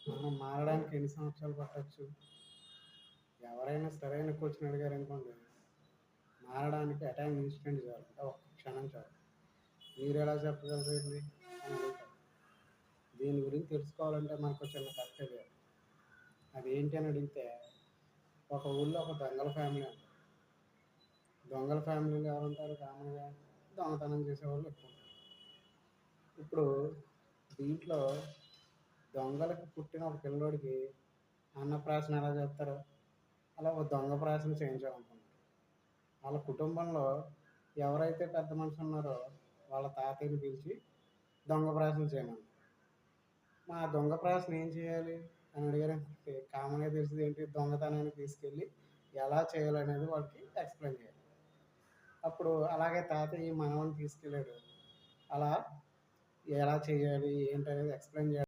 మనం మారడానికి ఎన్ని సంవత్సరాలు పట్టొచ్చు? ఎవరైనా సరైన కోచ్‌ని అడిగారనుకోండి, మారడానికి ఎట్ ఎన్ ఇన్‌స్టంట్ చాలు. అంటే ఒక్క క్షణం చాలు. మీరెలా చెప్పగలరండి అని అడుగుతారు. దీని గురించి తెలుసుకోవాలంటే మనకు చిన్న కథ తెలియాలి. అదేంటి అని అడిగితే, ఒక ఊళ్ళో ఒక దొంగల ఫ్యామిలీ ఉంటుంది. దొంగల ఫ్యామిలీలో ఎవరుంటారు కామన్‌గా? దొంగతనం చేసేవాళ్ళు ఎక్కువ ఉంటారు. ఇప్పుడు దీంట్లో దొంగలకు పుట్టిన ఒక పిల్లోడికి అన్నప్రాసన ఎలా చేస్తారు? అలా ఒక దొంగ ప్రాసన చేయించాలనుకున్నారు. వాళ్ళ కుటుంబంలో ఎవరైతే పెద్ద మనిషి ఉన్నారో వాళ్ళ తాతయ్యని పిలిచి దొంగ ప్రాసన చేయమన్నారు. మా దొంగ ప్రాసన ఏం చేయాలి అని అడిగారనుకోండి, కామన్‌గా తెలిసేది ఏంటి? దొంగతనాన్ని తీసుకెళ్ళి ఎలా చేయాలనేది వాళ్ళకి ఎక్స్‌ప్లెయిన్ చేయాలి. అప్పుడు అలాగే తాతయ్య ఈ మనవడిని తీసుకెళ్ళాడు. అలా ఎలా చేయాలి ఏంటనేది ఎక్స్‌ప్లెయిన్ చేయాలి.